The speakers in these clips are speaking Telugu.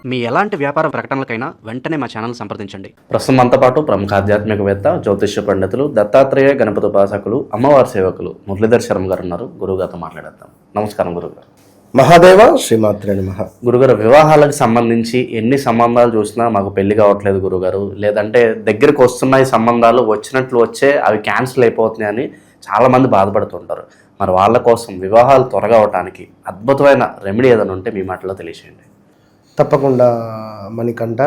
మీ ఎలాంటి వ్యాపార ప్రకటనలకైనా వెంటనే మా ఛానల్ సంప్రదించండి. ప్రస్తుతం మనతో పాటు ప్రముఖ ఆధ్యాత్మికవేత్త, జ్యోతిష్య పండితులు, దత్తాత్రేయ గణపతి ఉపాసకులు, అమ్మవారి సేవకులు మురళీధర్ శర్మ గారు ఉన్నారు. గురుగారితో మాట్లాడేద్దాం. నమస్కారం గురుగారు. మహాదేవ శ్రీమాత్రే నమః. గురుగారు, వివాహాలకు సంబంధించి ఎన్ని సంబంధాలు చూసినా మాకు పెళ్లి కావట్లేదు గురుగారు, లేదంటే దగ్గరికి వస్తున్నాయి సంబంధాలు, వచ్చినట్లు వచ్చే అవి క్యాన్సిల్ అయిపోతున్నాయని చాలామంది బాధపడుతుంటారు. మరి వాళ్ళ కోసం వివాహాలు త్వరగా అవడానికి అద్భుతమైన రెమెడీ ఏదైనా ఉంటే మీ మాటలో తెలియచేయండి. తప్పకుండా మణికంఠ.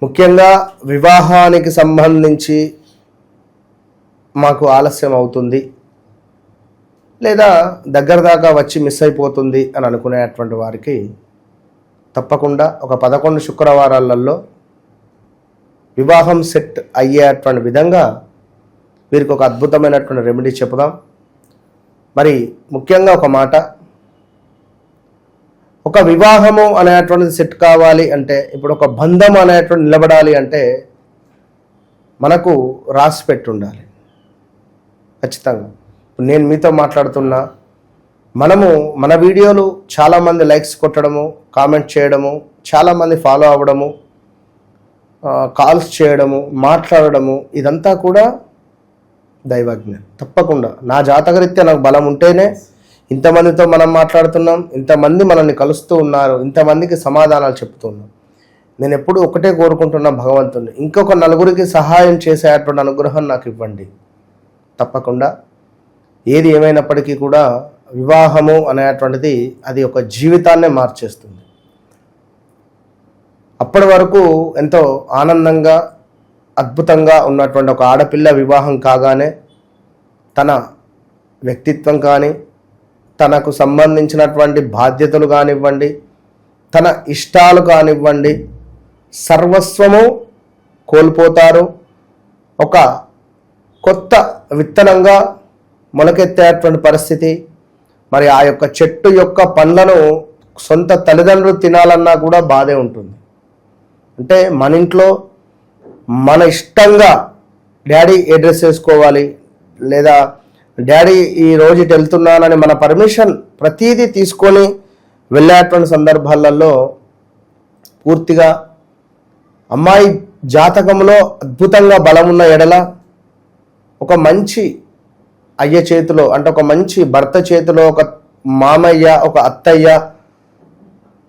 ముఖ్యంగా వివాహానికి సంబంధించి మాకు ఆలస్యం అవుతుంది లేదా దగ్గర దాకా వచ్చి మిస్ అయిపోతుంది అని అనుకునేటువంటి వారికి తప్పకుండా ఒక 11 శుక్రవారాలలో వివాహం సెట్ అయ్యేటువంటి విధంగా వీరికి ఒక అద్భుతమైనటువంటి రెమెడీ చెప్పుదాం. మరి ముఖ్యంగా ఒక మాట, ఒక వివాహము అనేటువంటిది సెట్ కావాలి అంటే, ఇప్పుడు ఒక బంధం అనేటువంటి నిలబడాలి అంటే మనకు రాసి పెట్టి ఉండాలి ఖచ్చితంగా. నేను మీతో మాట్లాడుతున్నా, మనము మన వీడియోలు చాలామంది లైక్స్ కొట్టడము, కామెంట్ చేయడము, చాలామంది ఫాలో అవ్వడము, కాల్స్ చేయడము, మాట్లాడడము, ఇదంతా కూడా దైవజ్ఞ. తప్పకుండా నా జాతకరీత్యా నాకు బలం ఉంటేనే ఇంతమందితో మనం మాట్లాడుతున్నాం, ఇంతమంది మనల్ని కలుస్తూ ఉన్నారు, ఇంతమందికి సమాధానాలు చెప్తున్నాం. నేను ఎప్పుడు ఒకటే కోరుకుంటున్నా భగవంతుని, ఇంకొక నలుగురికి సహాయం చేసేటువంటి అనుగ్రహం నాకు ఇవ్వండి. తప్పకుండా ఏది ఏమైనప్పటికీ కూడా వివాహము అనేటువంటిది అది ఒక జీవితాన్నే మార్చేస్తుంది. అప్పటి వరకు ఎంతో ఆనందంగా అద్భుతంగా ఉన్నటువంటి ఒక ఆడపిల్ల వివాహం కాగానే తన వ్యక్తిత్వం కానీ, తనకు సంబంధించినటువంటి బాధ్యతలు కానివ్వండి, తన ఇష్టాలు కానివ్వండి, సర్వస్వము కోల్పోతారు. ఒక కొత్త విత్తనంగా మొలకెత్తేటువంటి పరిస్థితి. మరి ఆ యొక్క చెట్టు యొక్క పండ్లను సొంత తల్లిదండ్రులు తినాలన్నా కూడా బాధే ఉంటుంది. అంటే మన ఇంట్లో మన ఇష్టంగా డాడీ ఏ డ్రెస్ వేసుకోవాలి, లేదా డాడీ ఈ రోజు ఇటు వెళ్తున్నానని మన పర్మిషన్ ప్రతీదీ తీసుకొని వెళ్ళేటువంటి సందర్భాలలో పూర్తిగా అమ్మాయి జాతకంలో అద్భుతంగా బలమున్న ఎడల ఒక మంచి అయ్య చేతిలో, అంటే ఒక మంచి భర్త చేతిలో, ఒక మామయ్య, ఒక అత్తయ్య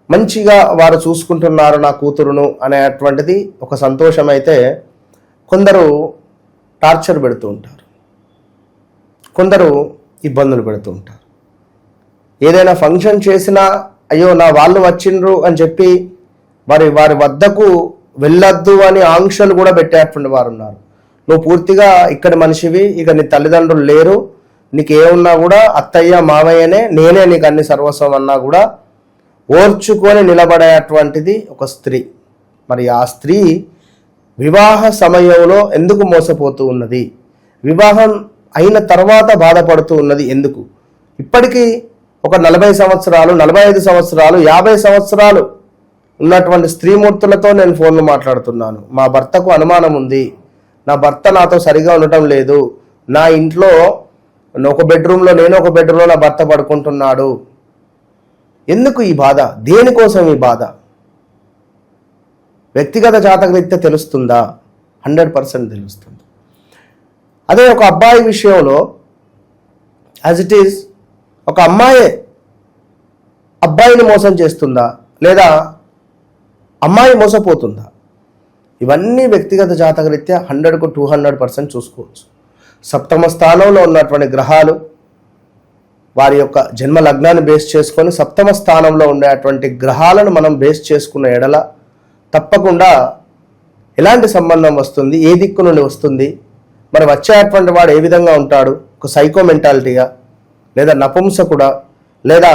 మంచిగా వారు చూసుకుంటున్నారు నా కూతురును అనేటువంటిది ఒక సంతోషం. అయితే కొందరు టార్చర్ పెడుతూ ఉంటారు, కొందరు ఇబ్బందులు పెడుతూ ఉంటారు. ఏదైనా ఫంక్షన్ చేసినా అయ్యో నా వాళ్ళు వచ్చిండ్రు అని చెప్పి వారి వద్దకు వెళ్ళొద్దు అని ఆంక్షలు కూడా పెట్టేటువంటి వారు ఉన్నారు. నువ్వు పూర్తిగా ఇక్కడి మనిషివి, ఇక నీ తల్లిదండ్రులు లేరు, నీకు ఏమున్నా కూడా అత్తయ్య మామయ్యనే, నేనే నీకు అన్ని సర్వస్వం అన్నా కూడా ఓర్చుకొని నిలబడేటువంటిది ఒక స్త్రీ. మరి ఆ స్త్రీ వివాహ సమయంలో ఎందుకు మోసపోతూ ఉన్నది, వివాహం అయిన తర్వాత బాధపడుతూ ఉన్నది ఎందుకు? ఇప్పటికీ ఒక 40 సంవత్సరాలు, 45 సంవత్సరాలు, 50 సంవత్సరాలు ఉన్నటువంటి స్త్రీమూర్తులతో నేను ఫోన్లో మాట్లాడుతున్నాను. మా భర్తకు అనుమానం ఉంది, నా భర్త నాతో సరిగా ఉండటం లేదు, నా ఇంట్లో ఒక బెడ్రూమ్లో నేను ఒక బెడ్రూమ్లో నా భర్త పడుకుంటున్నాడు. ఎందుకు ఈ బాధ? దేనికోసం ఈ బాధ? వ్యక్తిగత జాతకరీత్యా తెలుస్తుందా? 100% తెలుస్తుంది. అదే ఒక అబ్బాయి విషయంలో యాజ్ ఇట్ ఈజ్, ఒక అమ్మాయే అబ్బాయిని మోసం చేస్తుందా, లేదా అమ్మాయి మోసపోతుందా? ఇవన్నీ వ్యక్తిగత జాతకరీత్యా 100కు 200% చూసుకోవచ్చు. సప్తమ స్థానంలో ఉన్నటువంటి గ్రహాలు వారి యొక్క జన్మ లగ్నాన్ని బేస్ చేసుకొని సప్తమ స్థానంలో ఉండేటువంటి గ్రహాలను మనం బేస్ చేసుకున్న ఎడల తప్పకుండా ఎలాంటి సంబంధం వస్తుంది, ఏ దిక్కు నుండి వస్తుంది, మరి వచ్చేటువంటి వాడు ఏ విధంగా ఉంటాడు, ఒక సైకో మెంటాలిటీగా, లేదా నపుంసకుడా, లేదా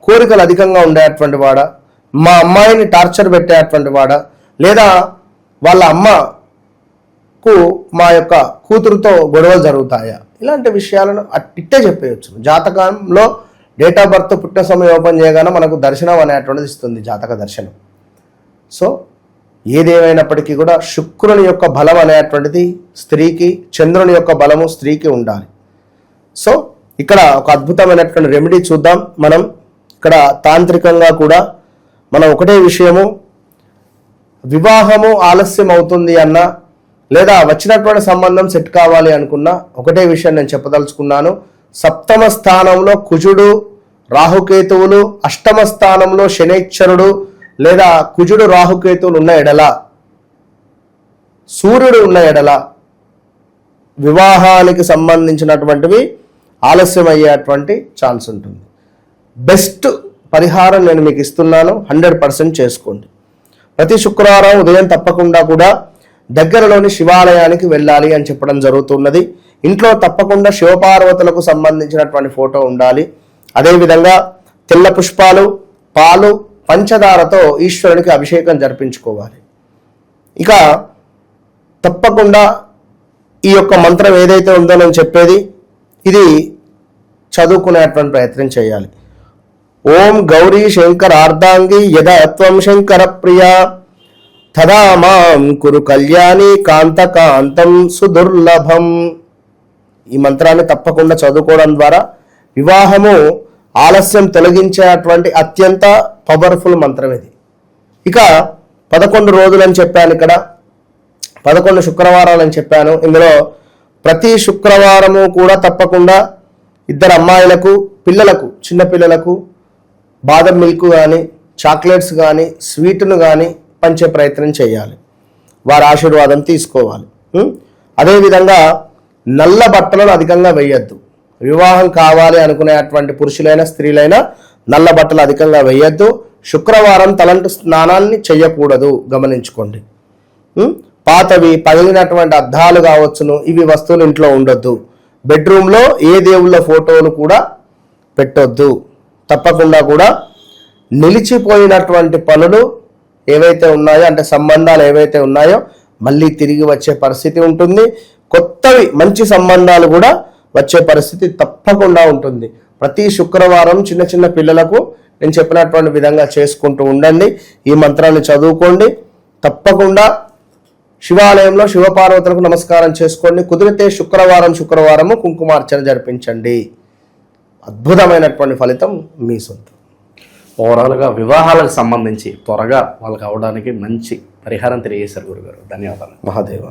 కోరికలు అధికంగా ఉండేటువంటి వాడా, మా అమ్మాయిని టార్చర్ పెట్టేటువంటి వాడా, లేదా వాళ్ళ అమ్మకు మా యొక్క కూతురుతో గొడవలు జరుగుతాయా? ఇలాంటి విషయాలను ఇట్టే చెప్పేయచ్చు. జాతకంలో డేట్ ఆఫ్ బర్త్, పుట్టిన సమయం ఓపెన్ చేయగానే మనకు దర్శనం అనేటువంటిది ఇస్తుంది, జాతక దర్శనం. సో ఏదేమైనప్పటికీ కూడా శుక్రుని యొక్క బలం అనేటువంటిది స్త్రీకి, చంద్రుని యొక్క బలము స్త్రీకి ఉండాలి. సో ఇక్కడ ఒక అద్భుతమైనటువంటి రెమెడీ చూద్దాం. మనం ఇక్కడ తాంత్రికంగా కూడా మనం ఒకటే విషయము, వివాహము ఆలస్యం అవుతుంది అన్నా లేదా వచ్చినటువంటి సంబంధం సెట్ కావాలి అనుకున్నా ఒకటే విషయం నేను చెప్పదలుచుకున్నాను. సప్తమ స్థానంలో కుజుడు రాహుకేతువులు, అష్టమ స్థానంలో శనైశ్వరుడు లేదా కుజుడు రాహుకేతువులు ఉన్న ఎడల, సూర్యుడు ఉన్న ఎడల వివాహానికి సంబంధించినటువంటివి ఆలస్యం అయ్యేటువంటి ఛాన్స్ ఉంటుంది. బెస్ట్ పరిహారం నేను మీకు ఇస్తున్నాను, 100% చేసుకోండి. ప్రతి శుక్రవారం ఉదయం తప్పకుండా కూడా దగ్గరలోని శివాలయానికి వెళ్ళాలి అని చెప్పడం జరుగుతున్నది. ఇంట్లో తప్పకుండా శివపార్వతులకు సంబంధించినటువంటి ఫోటో ఉండాలి. అదేవిధంగా తెల్ల పుష్పాలు, పాలు, పంచదారతో ఈశ్వరునికి అభిషేకం జరిపించుకోవాలి. ఇక తప్పకుండా ఈ యొక్క మంత్రం ఏదైతే ఉందో నేను చెప్పేది ఇది చదువుకునేటువంటి ప్రయత్నం చేయాలి. ఓం గౌరీ శంకర అర్ధాంగి యదా త్వం శంకర ప్రియ తదా మాం కురు కళ్యాణి కాంతకాంతం సుదుర్లభం. ఈ మంత్రాన్ని తప్పకుండా చదువుకోవడం ద్వారా వివాహము ఆలస్యం తొలగించేటువంటి అత్యంత పవర్ఫుల్ మంత్రం ఇది. ఇక 11 రోజులని చెప్పాను, ఇక్కడ 11 శుక్రవారాలని చెప్పాను. ఇందులో ప్రతి శుక్రవారము కూడా తప్పకుండా ఇద్దరు అమ్మాయిలకు, పిల్లలకు, చిన్న పిల్లలకు బాదం మిల్క్ కానీ, చాక్లెట్స్ కానీ, స్వీట్ను కానీ పంచే ప్రయత్నం చేయాలి. వారి ఆశీర్వాదం తీసుకోవాలి. అదేవిధంగా నల్ల బట్టలను అధికంగా వేయద్దు. వివాహం కావాలి అనుకునేటువంటి పురుషులైనా స్త్రీలైనా నల్ల బట్టలు అధికంగా వేయద్దు. శుక్రవారం తలంటు స్నానాన్ని చేయకూడదు, గమనించుకోండి. పాతవి పగిలినటువంటి అద్దాలు కావచ్చును, ఇవి వస్తువులు ఇంట్లో ఉండొద్దు. బెడ్రూమ్లో ఏ దేవుళ్ళ ఫోటోలు కూడా పెట్టొద్దు. తప్పకుండా కూడా నిలిచిపోయినటువంటి పనులు ఏవైతే ఉన్నాయో, అంటే సంబంధాలు ఏవైతే ఉన్నాయో మళ్ళీ తిరిగి వచ్చే పరిస్థితి ఉంటుంది. కొత్తవి మంచి సంబంధాలు కూడా వచ్చే పరిస్థితి తప్పకుండా ఉంటుంది. ప్రతి శుక్రవారం చిన్న చిన్న పిల్లలకు నేను చెప్పినటువంటి విధంగా చేసుకుంటూ ఉండండి. ఈ మంత్రాన్ని చదువుకోండి. తప్పకుండా శివాలయంలో శివపార్వతులకు నమస్కారం చేసుకోండి. కుదిరితే శుక్రవారము కుంకుమార్చన జరిపించండి. అద్భుతమైనటువంటి ఫలితం మీ సొంతం. ఓవరాల్గా వివాహాలకు సంబంధించి త్వరగా వాళ్ళకి అవడానికి మంచి పరిహారం తెలియజేశారు గురుగారు. ధన్యవాదాలు. మహాదేవ.